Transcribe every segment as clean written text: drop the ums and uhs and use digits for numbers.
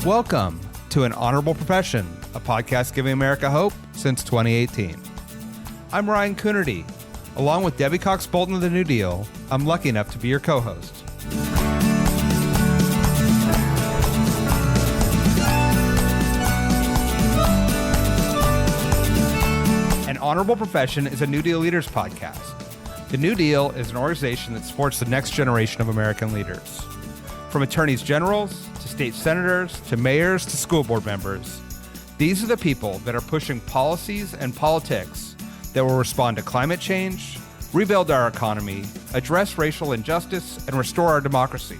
Welcome to An Honorable Profession, a podcast giving America hope since 2018. I'm Ryan Coonerty. Along with Debbie Cox Bolton of the New Deal, I'm lucky enough to be your co-host. An Honorable Profession is a New Deal Leaders podcast. The New Deal is an organization that supports the next generation of American leaders. From attorneys generals to state senators to mayors to school board members, these are the people that are pushing policies and politics that will respond to climate change, rebuild our economy, address racial injustice, and restore our democracy.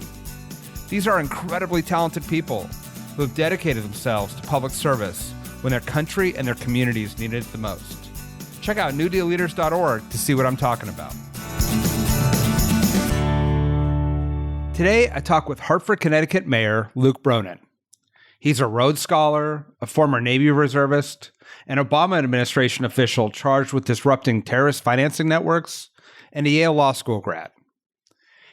These are incredibly talented people who have dedicated themselves to public service when their country and their communities needed it the most. Check out newdealleaders.org to see what I'm talking about. Today, I talk with Hartford, Connecticut Mayor Luke Bronin. He's a Rhodes Scholar, a former Navy Reservist, an Obama administration official charged with disrupting terrorist financing networks, and a Yale Law School grad.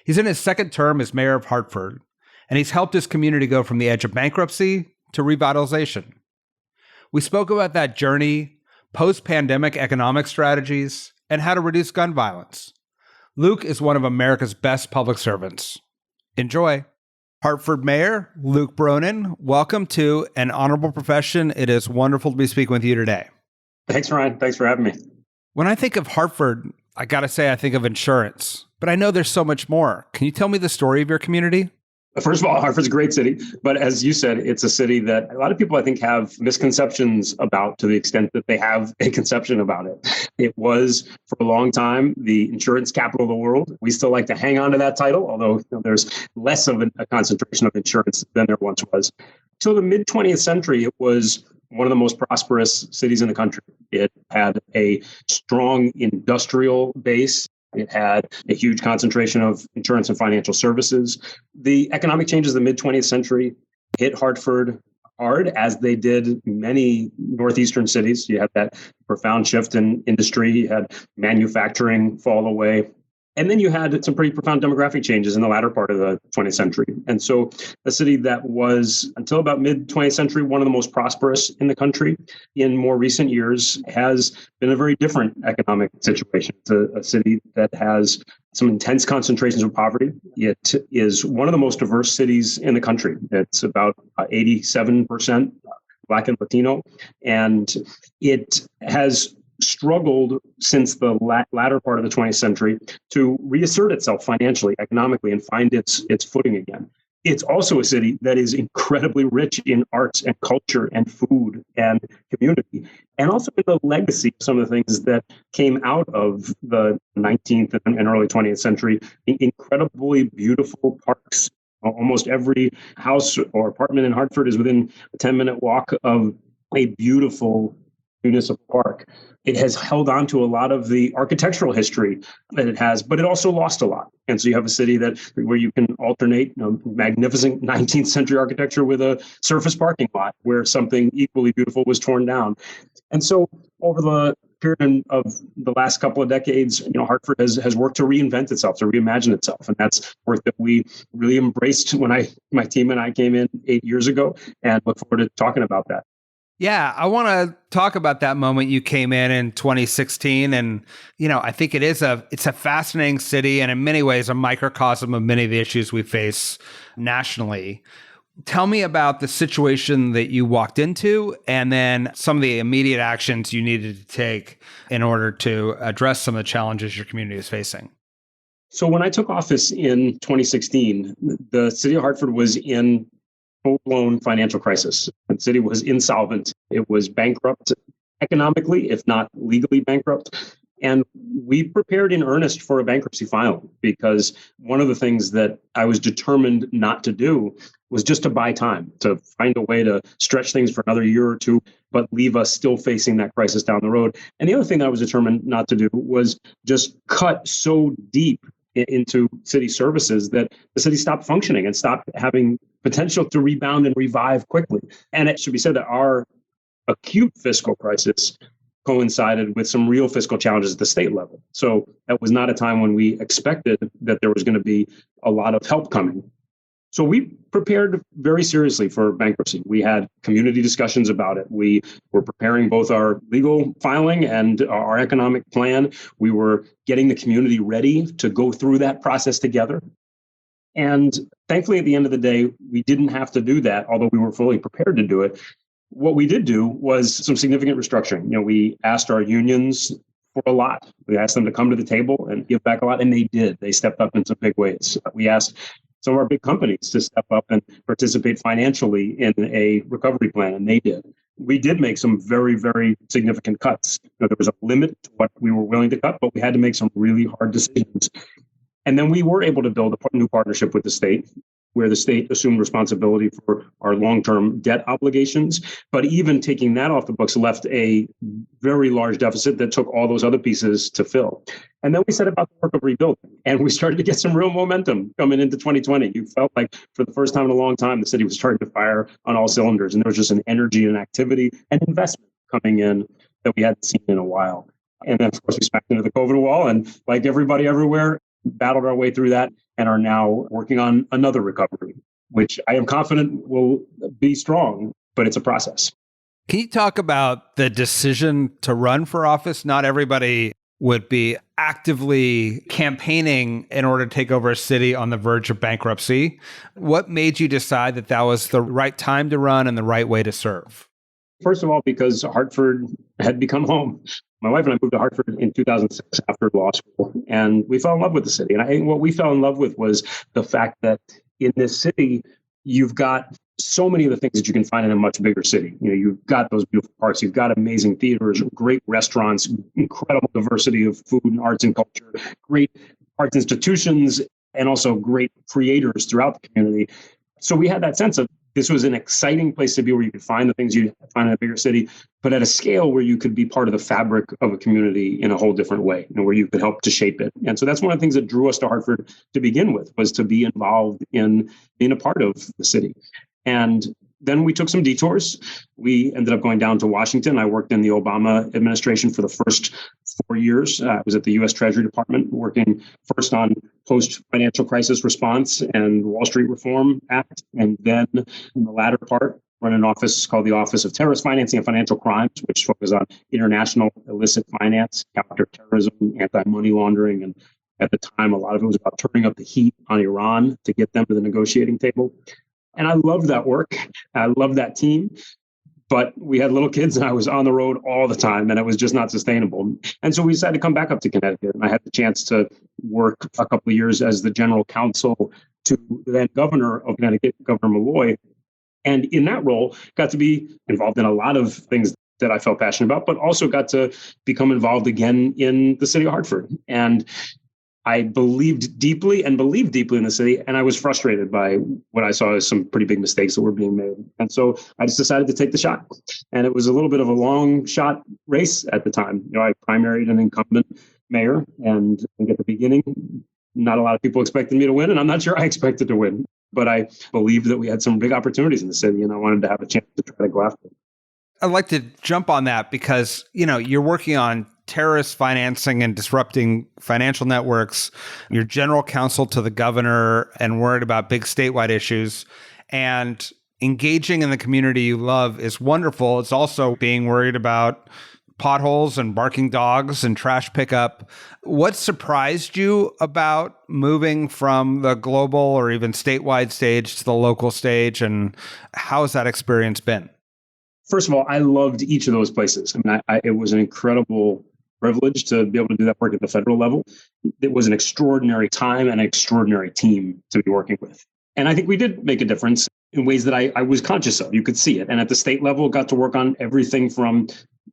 He's in his second term as Mayor of Hartford, and he's helped his community go from the edge of bankruptcy to revitalization. We spoke about that journey, post-pandemic economic strategies, and how to reduce gun violence. Luke is one of America's best public servants. Enjoy. Hartford Mayor Luke Bronin, welcome to An Honorable Profession. It is wonderful to be speaking with you today. Thanks, Ryan. Thanks for having me. When I think of Hartford, I got to say I think of insurance, but I know there's so much more. Can you tell me the story of your community? First of all, Hartford's a great city, but as you said, it's a city that a lot of people, I think, have misconceptions about to the extent that they have a conception about it. It was, for a long time, the insurance capital of the world. We still like to hang on to that title, although there's less of a concentration of insurance than there once was. Till the mid-20th century, it was one of the most prosperous cities in the country. It had a strong industrial base. It had a huge concentration of insurance and financial services. The economic changes of the mid-20th century hit Hartford hard, as they did many northeastern cities. You had that profound shift in industry. You had manufacturing fall away. And then you had some pretty profound demographic changes in the latter part of the 20th century. And so a city that was, until about mid-20th century, one of the most prosperous in the country, in more recent years has been a very different economic situation. It's a city that has some intense concentrations of poverty. It is one of the most diverse cities in the country. It's about 87% Black and Latino. And it has struggled since the latter part of the 20th century to reassert itself financially, economically, and find its footing again. It's also a city that is incredibly rich in arts and culture and food and community, and also in the legacy of some of the things that came out of the 19th and early 20th century, incredibly beautiful parks. Almost every house or apartment in Hartford is within a 10-minute walk of a beautiful municipal park. It has held on to a lot of the architectural history that it has, but it also lost a lot. And so you have a city where you can alternate magnificent 19th century architecture with a surface parking lot where something equally beautiful was torn down. And so over the period of the last couple of decades, Hartford has worked to reinvent itself, to reimagine itself. And that's work that we really embraced when my team and I came in 8 years ago, and look forward to talking about that. Yeah, I want to talk about that moment you came in 2016. And, I think it's a fascinating city and in many ways a microcosm of many of the issues we face nationally. Tell me about the situation that you walked into and then some of the immediate actions you needed to take in order to address some of the challenges your community is facing. So when I took office in 2016, the city of Hartford was in full-blown financial crisis. The city was insolvent. It was bankrupt economically, if not legally bankrupt. And we prepared in earnest for a bankruptcy filing, because one of the things that I was determined not to do was just to buy time, to find a way to stretch things for another year or two, but leave us still facing that crisis down the road. And the other thing that I was determined not to do was just cut so deep into city services that the city stopped functioning and stopped having potential to rebound and revive quickly. And it should be said that our acute fiscal crisis coincided with some real fiscal challenges at the state level. So that was not a time when we expected that there was going to be a lot of help coming. So we prepared very seriously for bankruptcy. We had community discussions about it. We were preparing both our legal filing and our economic plan. We were getting the community ready to go through that process together. And thankfully, at the end of the day, we didn't have to do that, although we were fully prepared to do it. What we did do was some significant restructuring. We asked our unions for a lot. We asked them to come to the table and give back a lot, and they did. They stepped up in some big ways. We asked some of our big companies to step up and participate financially in a recovery plan, and they did. We did make some very, very significant cuts. There was a limit to what we were willing to cut, but we had to make some really hard decisions. And then we were able to build a new partnership with the state, where the state assumed responsibility for our long-term debt obligations. But even taking that off the books left a very large deficit that took all those other pieces to fill. And then we set about the work of rebuilding, and we started to get some real momentum coming into 2020. You felt like for the first time in a long time, the city was starting to fire on all cylinders, and there was just an energy and activity and investment coming in that we hadn't seen in a while. And then, of course, we smacked into the COVID wall, and like everybody everywhere, battled our way through that and are now working on another recovery, which I am confident will be strong, but it's a process. Can you talk about the decision to run for office? Not everybody would be actively campaigning in order to take over a city on the verge of bankruptcy. What made you decide that that was the right time to run and the right way to serve? First of all, because Hartford had become home. My wife and I moved to Hartford in 2006 after law school, and we fell in love with the city. And I think what we fell in love with was the fact that in this city, you've got so many of the things that you can find in a much bigger city. You've got those beautiful parks, you've got amazing theaters, great restaurants, incredible diversity of food and arts and culture, great arts institutions, and also great creators throughout the community. So we had that sense of this was an exciting place to be, where you could find the things you find in a bigger city, but at a scale where you could be part of the fabric of a community in a whole different way, where you could help to shape it. And so that's one of the things that drew us to Hartford to begin with, was to be involved in being a part of the city. And then we took some detours. We ended up going down to Washington. I worked in the Obama administration for the first 4 years. I was at the U.S. Treasury Department, working first on post-financial crisis response and Wall Street Reform Act. And then in the latter part, run an office called the Office of Terrorist Financing and Financial Crimes, which focuses on international illicit finance, counterterrorism, anti-money laundering. And at the time, a lot of it was about turning up the heat on Iran to get them to the negotiating table. And I loved that work. I loved that team. But we had little kids and I was on the road all the time, and it was just not sustainable. And so we decided to come back up to Connecticut. And I had the chance to work a couple of years as the general counsel to the then governor of Connecticut, Governor Malloy. And in that role, got to be involved in a lot of things that I felt passionate about, but also got to become involved again in the city of Hartford. And I believed deeply in the city, and I was frustrated by what I saw as some pretty big mistakes that were being made. And so I just decided to take the shot. And it was a little bit of a long shot race at the time. I primaried an incumbent mayor, and I think at the beginning, not a lot of people expected me to win, and I'm not sure I expected to win. But I believed that we had some big opportunities in the city, and I wanted to have a chance to try to go after them. I'd like to jump on that because, you're working on terrorist financing and disrupting financial networks. You're general counsel to the governor and worried about big statewide issues. And engaging in the community you love is wonderful. It's also being worried about potholes and barking dogs and trash pickup. What surprised you about moving from the global or even statewide stage to the local stage, and how has that experience been? First of all, I loved each of those places. It was an incredible privilege to be able to do that work at the federal level. It was an extraordinary time and an extraordinary team to be working with. And I think we did make a difference in ways that I was conscious of. You could see it. And at the state level, got to work on everything from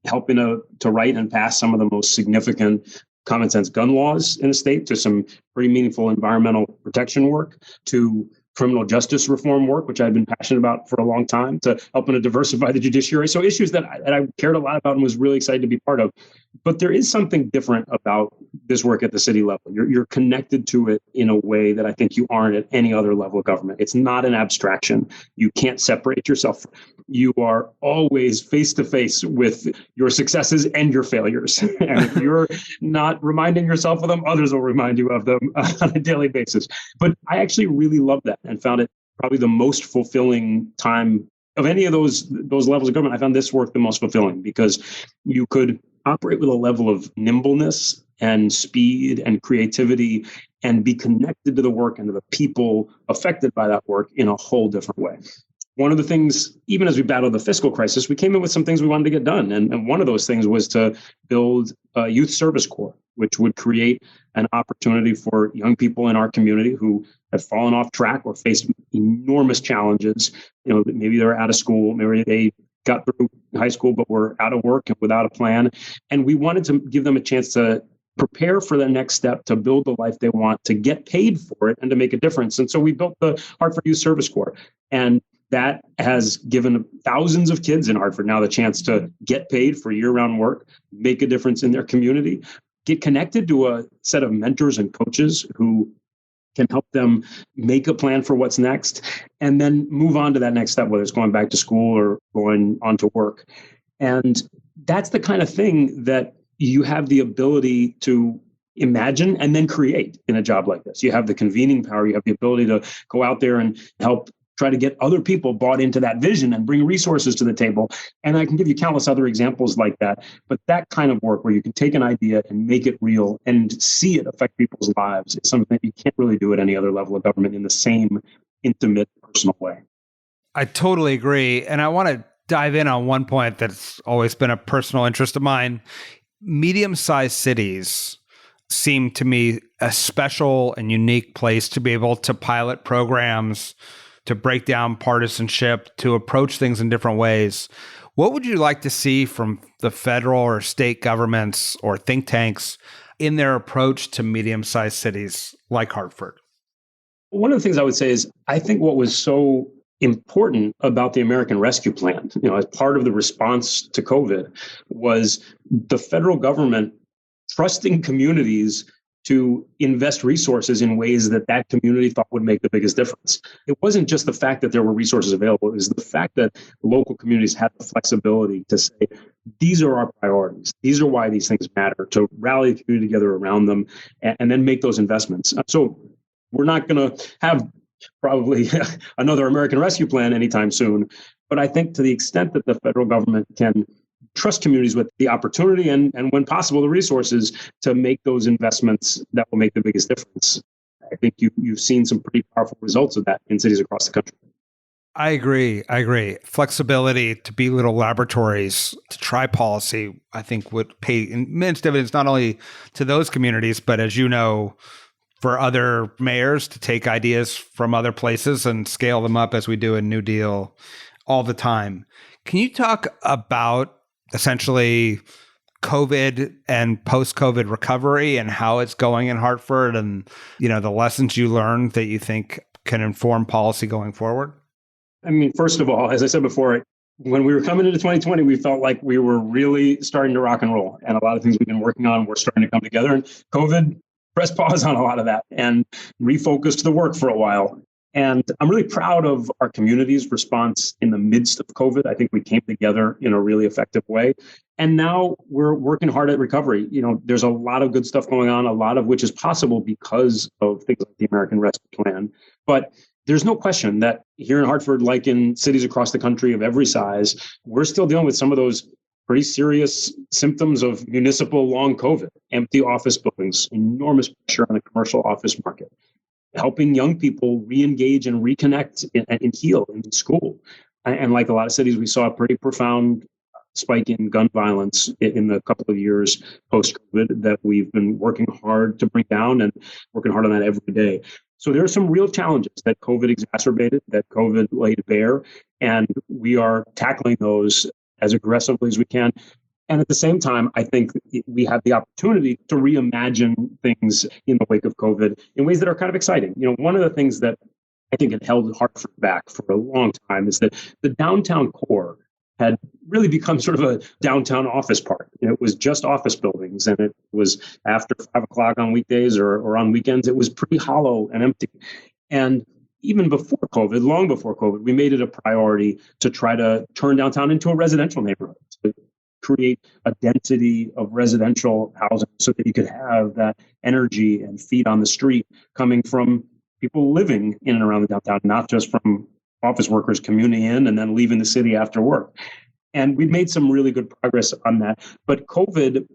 helping to write and pass some of the most significant common sense gun laws in the state, to some pretty meaningful environmental protection work, to criminal justice reform work, which I've been passionate about for a long time, to helping to diversify the judiciary. So issues that I cared a lot about and was really excited to be part of. But there is something different about this work at the city level. You're connected to it in a way that I think you aren't at any other level of government. It's not an abstraction. You can't separate yourself. You are always face to face with your successes and your failures. And if you're not reminding yourself of them, others will remind you of them on a daily basis. But I actually really love that and found it probably the most fulfilling time of any of those levels of government. I found this work the most fulfilling because you could operate with a level of nimbleness and speed and creativity and be connected to the work and to the people affected by that work in a whole different way. One of the things, even as we battled the fiscal crisis, we came in with some things we wanted to get done. And one of those things was to build a youth service corps, which would create an opportunity for young people in our community who have fallen off track or faced enormous challenges. Maybe they're out of school, maybe they got through high school, but were out of work and without a plan. And we wanted to give them a chance to prepare for the next step, to build the life they want, to get paid for it, and to make a difference. And so we built the Hartford Youth Service Corps. And that has given thousands of kids in Hartford now the chance to get paid for year-round work, make a difference in their community, get connected to a set of mentors and coaches who can help them make a plan for what's next, and then move on to that next step, whether it's going back to school or going on to work. And that's the kind of thing that you have the ability to imagine and then create in a job like this. You have the convening power. You have the ability to go out there and help try to get other people bought into that vision and bring resources to the table. And I can give you countless other examples like that. But that kind of work where you can take an idea and make it real and see it affect people's lives is something that you can't really do at any other level of government in the same intimate, personal way. I totally agree. And I want to dive in on one point that's always been a personal interest of mine. Medium-sized cities seem to me a special and unique place to be able to pilot programs, to break down partisanship, to approach things in different ways. What would you like to see from the federal or state governments or think tanks in their approach to medium-sized cities like Hartford? One of the things I would say is I think what was so important about the American Rescue Plan, as part of the response to COVID, was the federal government trusting communities to invest resources in ways that community thought would make the biggest difference. It wasn't just the fact that there were resources available. It was the fact that local communities had the flexibility to say, these are our priorities. These are why these things matter, to rally the community together around them and then make those investments. So we're not going to have probably another American Rescue Plan anytime soon. But I think to the extent that the federal government can trust communities with the opportunity and when possible, the resources to make those investments that will make the biggest difference, I think you've seen some pretty powerful results of that in cities across the country. I agree. Flexibility to be little laboratories to try policy, I think would pay immense dividends, not only to those communities, but as you know, for other mayors to take ideas from other places and scale them up as we do in New Deal all the time. Can you talk about essentially COVID and post-COVID recovery and how it's going in Hartford and, the lessons you learned that you think can inform policy going forward? I mean, first of all, as I said before, when we were coming into 2020, we felt like we were really starting to rock and roll. And a lot of things we've been working on were starting to come together. And COVID pressed pause on a lot of that and refocused the work for a while. And I'm really proud of our community's response in the midst of COVID. I think we came together in a really effective way. And now we're working hard at recovery. There's a lot of good stuff going on, a lot of which is possible because of things like the American Rescue Plan. But there's no question that here in Hartford, like in cities across the country of every size, we're still dealing with some of those pretty serious symptoms of municipal long COVID, empty office buildings, enormous pressure on the commercial office market, helping young people re-engage and reconnect and heal in school. And like a lot of cities, we saw a pretty profound spike in gun violence in the couple of years post-COVID that we've been working hard to bring down and working hard on that every day. So there are some real challenges that COVID exacerbated, that COVID laid bare, and we are tackling those as aggressively as we can. And at the same time, I think we have the opportunity to reimagine things in the wake of COVID in ways that are kind of exciting. One of the things that I think had held Hartford back for a long time is that the downtown core had really become sort of a downtown office park. It was just office buildings, and it was after 5 o'clock on weekdays or on weekends, it was pretty hollow and empty. And even before COVID, long before COVID, we made it a priority to try to turn downtown into a residential neighborhood, to create a density of residential housing so that you could have that energy and feet on the street coming from people living in and around the downtown, not just from office workers commuting in and then leaving the city after work. And we've made some really good progress on that. But COVID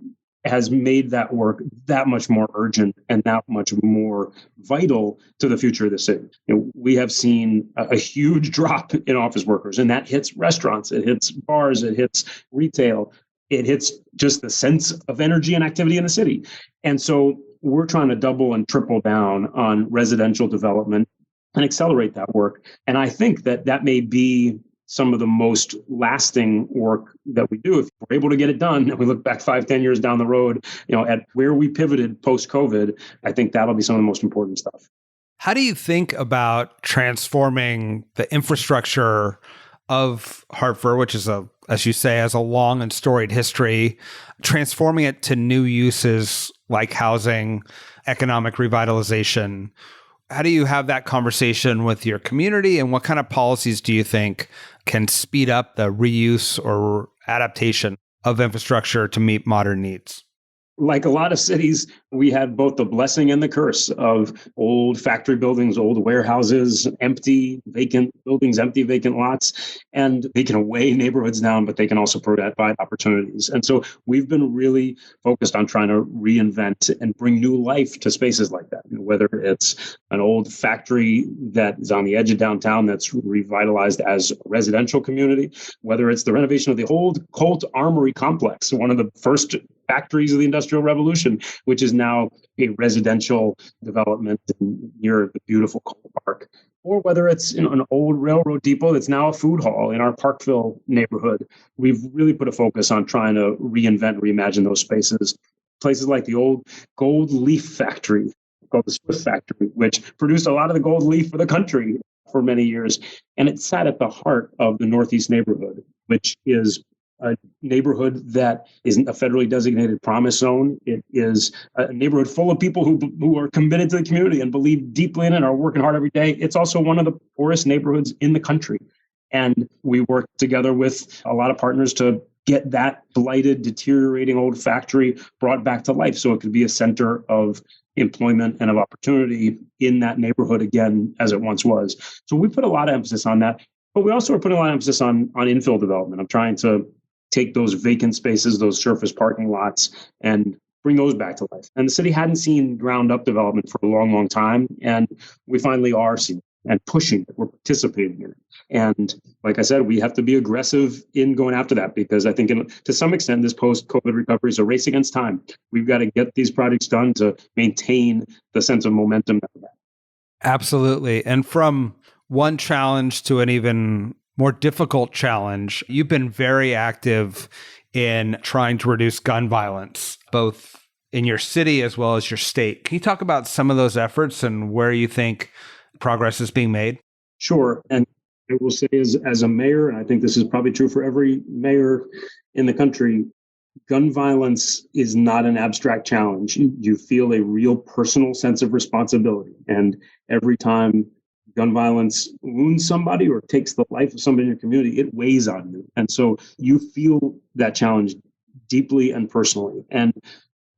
has made that work that much more urgent and that much more vital to the future of the city. We have seen a huge drop in office workers, and that hits restaurants, it hits bars, it hits retail, it hits just the sense of energy and activity in the city. And so we're trying to double and triple down on residential development and accelerate that work. And I think that may be some of the most lasting work that we do. If we're able to get it done and we look back 5-10 years down the road, at where we pivoted post-COVID, I think that'll be some of the most important stuff. How do you think about transforming the infrastructure of Hartford, which is, as you say, has a long and storied history, transforming it to new uses like housing, economic revitalization? How do you have that conversation with your community, and what kind of policies do you think can speed up the reuse or adaptation of infrastructure to meet modern needs? Like a lot of cities, we had both the blessing and the curse of old factory buildings, old warehouses, empty, vacant buildings, empty, vacant lots. And they can weigh neighborhoods down, but they can also provide opportunities. And so we've been really focused on trying to reinvent and bring new life to spaces like that. Whether it's an old factory that is on the edge of downtown that's revitalized as a residential community, whether it's the renovation of the old Colt Armory complex, one of the first factories of the Industrial Revolution, which is now a residential development near the beautiful Colt Park, or whether it's an old railroad depot that's now a food hall in our Parkville neighborhood. We've really put a focus on trying to reinvent, reimagine those spaces. Places like the old gold leaf factory, called the Swift Factory, which produced a lot of the gold leaf for the country for many years. And it sat at the heart of the Northeast neighborhood, which is a neighborhood that isn't a federally designated promise zone. It is a neighborhood full of people who are committed to the community and believe deeply in it and are working hard every day. It's also one of the poorest neighborhoods in the country. And we work together with a lot of partners to get that blighted, deteriorating old factory brought back to life so it could be a center of employment and of opportunity in that neighborhood again, as it once was. So we put a lot of emphasis on that. But we also are putting a lot of emphasis on infill development. I'm trying to take those vacant spaces, those surface parking lots, and bring those back to life. And the city hadn't seen ground up development for a long, long time. And we finally are seeing it and pushing it. We're participating in it. And like I said, we have to be aggressive in going after that, because I think to some extent, this post-COVID recovery is a race against time. We've got to get these projects done to maintain the sense of momentum that we have. Absolutely. And from one challenge to an even more difficult challenge, you've been very active in trying to reduce gun violence, both in your city as well as your state. Can you talk about some of those efforts and where you think progress is being made? Sure. And I will say as a mayor, and I think this is probably true for every mayor in the country, gun violence is not an abstract challenge. You feel a real personal sense of responsibility. And every time gun violence wounds somebody or takes the life of somebody in your community, it weighs on you. And so you feel that challenge deeply and personally. And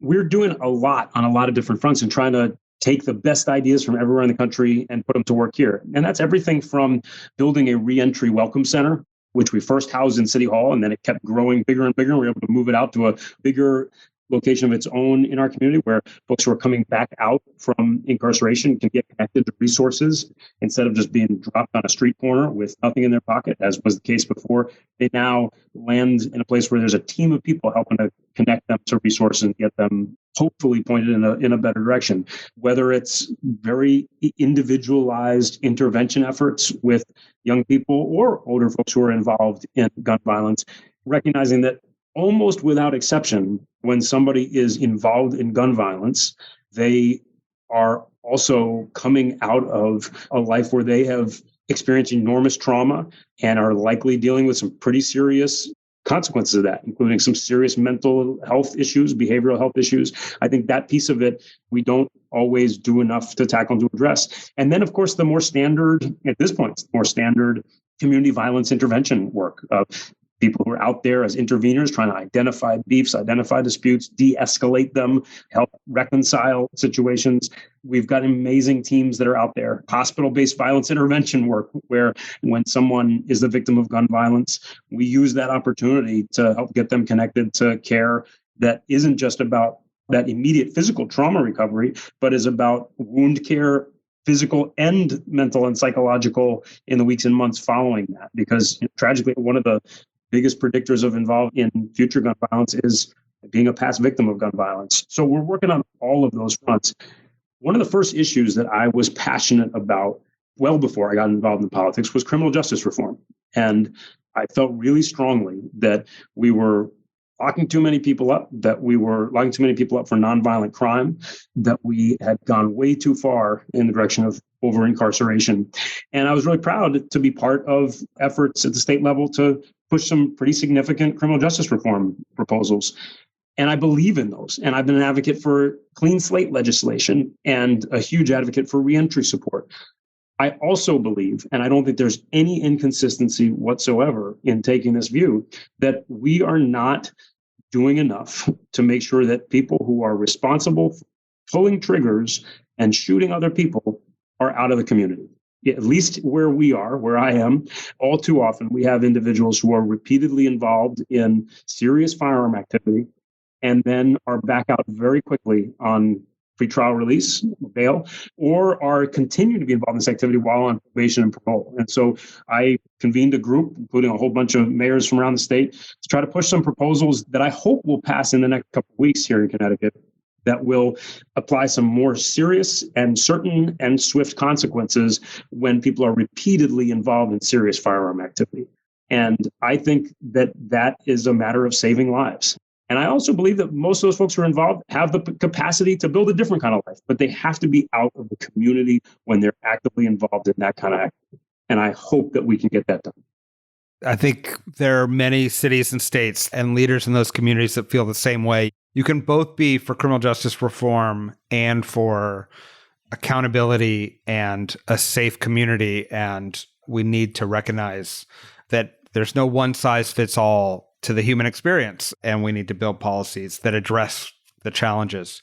we're doing a lot on a lot of different fronts and trying to take the best ideas from everywhere in the country and put them to work here. And that's everything from building a reentry welcome center, which we first housed in City Hall, and then it kept growing bigger and bigger. We were able to move it out to a bigger location of its own in our community, where folks who are coming back out from incarceration can get connected to resources instead of just being dropped on a street corner with nothing in their pocket, as was the case before. They now land in a place where there's a team of people helping to connect them to resources and get them hopefully pointed in a better direction. Whether it's very individualized intervention efforts with young people or older folks who are involved in gun violence, recognizing that almost without exception, when somebody is involved in gun violence, they are also coming out of a life where they have experienced enormous trauma and are likely dealing with some pretty serious consequences of that, including some serious mental health issues, behavioral health issues. I think that piece of it, we don't always do enough to tackle and to address. And then, of course, the more standard, at this point, more standard community violence intervention work. people who are out there as interveners trying to identify beefs, identify disputes, de-escalate them, help reconcile situations. We've got amazing teams that are out there. Hospital-based violence intervention work, where when someone is the victim of gun violence, we use that opportunity to help get them connected to care that isn't just about that immediate physical trauma recovery, but is about wound care, physical and mental and psychological, in the weeks and months following that. Because tragically, one of the biggest predictors of involved in future gun violence is being a past victim of gun violence. So we're working on all of those fronts. One of the first issues that I was passionate about well before I got involved in politics was criminal justice reform. And I felt really strongly that we were locking too many people up, that we were locking too many people up for nonviolent crime, that we had gone way too far in the direction of over-incarceration. And I was really proud to be part of efforts at the state level to push some pretty significant criminal justice reform proposals. And I believe in those. And I've been an advocate for clean slate legislation and a huge advocate for reentry support. I also believe, and I don't think there's any inconsistency whatsoever in taking this view, that we are not doing enough to make sure that people who are responsible for pulling triggers and shooting other people are out of the community. At least where we are, where I am, all too often we have individuals who are repeatedly involved in serious firearm activity and then are back out very quickly on pretrial release, bail, or are continuing to be involved in this activity while on probation and parole. And so I convened a group, including a whole bunch of mayors from around the state, to try to push some proposals that I hope will pass in the next couple of weeks here in Connecticut that will apply some more serious and certain and swift consequences when people are repeatedly involved in serious firearm activity. And I think that that is a matter of saving lives. And I also believe that most of those folks who are involved have the capacity to build a different kind of life, but they have to be out of the community when they're actively involved in that kind of activity. And I hope that we can get that done. I think there are many cities and states and leaders in those communities that feel the same way. You can both be for criminal justice reform and for accountability and a safe community. And we need to recognize that there's no one size fits all to the human experience, and we need to build policies that address the challenges.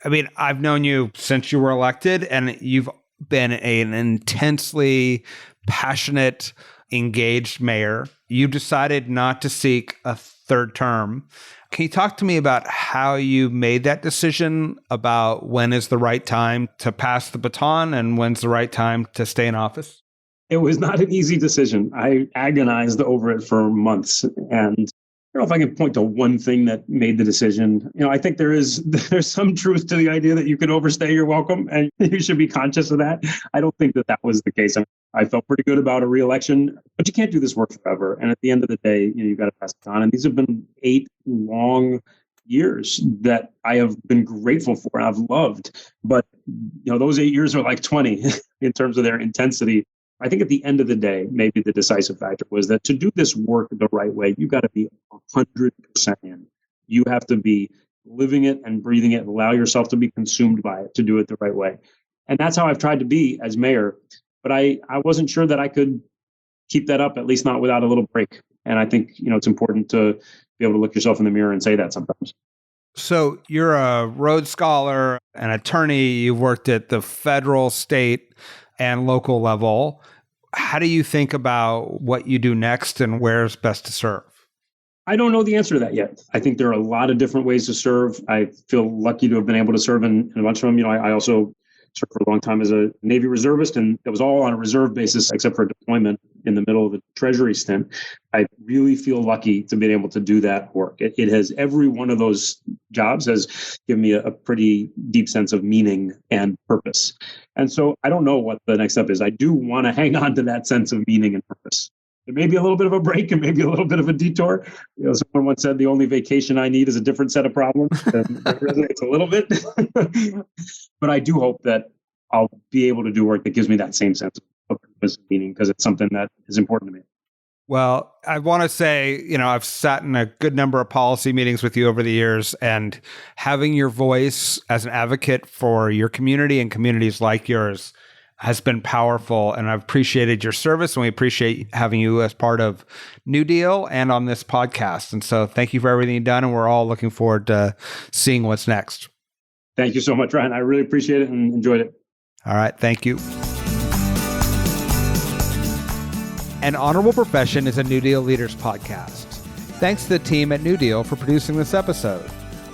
I mean, I've known you since you were elected, and you've been an intensely passionate, engaged mayor. You decided not to seek a third term. Can you talk to me about how you made that decision, about when is the right time to pass the baton and when's the right time to stay in office? It was not an easy decision. I agonized over it for months. And I don't know if I can point to one thing that made the decision. I think there's some truth to the idea that you can overstay your welcome and you should be conscious of that. I don't think that was the case. I felt pretty good about a reelection, but you can't do this work forever. And at the end of the day, you've got to pass it on. And these have been 8 long years that I have been grateful for and I've loved. But those 8 years are like 20 in terms of their intensity. I think at the end of the day, maybe the decisive factor was that to do this work the right way, you've got to be 100% in. You have to be living it and breathing it and allow yourself to be consumed by it to do it the right way. And that's how I've tried to be as mayor. But I wasn't sure that I could keep that up, at least not without a little break. And I think, it's important to be able to look yourself in the mirror and say that sometimes. So you're a Rhodes Scholar, an attorney. You've worked at the federal, state, and local level. How do you think about what you do next and where's best to serve? I don't know the answer to that yet. I think there are a lot of different ways to serve. I feel lucky to have been able to serve in a bunch of them. I also served for a long time as a Navy Reservist, and it was all on a reserve basis except for a deployment in the middle of the Treasury stint. I really feel lucky to be able to do that work. It has, every one of those jobs has given me a pretty deep sense of meaning and purpose. And so I don't know what the next step is. I do want to hang on to that sense of meaning and purpose. There may be a little bit of a break and maybe a little bit of a detour. Someone once said the only vacation I need is a different set of problems. And that resonates a little bit. But I do hope that I'll be able to do work that gives me that same sense of purpose and meaning, because it's something that is important to me. Well, I want to say, I've sat in a good number of policy meetings with you over the years, and having your voice as an advocate for your community and communities like yours has been powerful, and I've appreciated your service, and we appreciate having you as part of New Deal and on this podcast. And so thank you for everything you've done, and we're all looking forward to seeing what's next. Thank you so much, Ryan. I really appreciate it and enjoyed it. All right. Thank you. An Honorable Profession is a New Deal Leaders podcast. Thanks to the team at New Deal for producing this episode.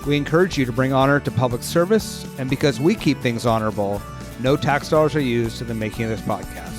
We encourage you to bring honor to public service, and because we keep things honorable, no tax dollars are used in the making of this podcast.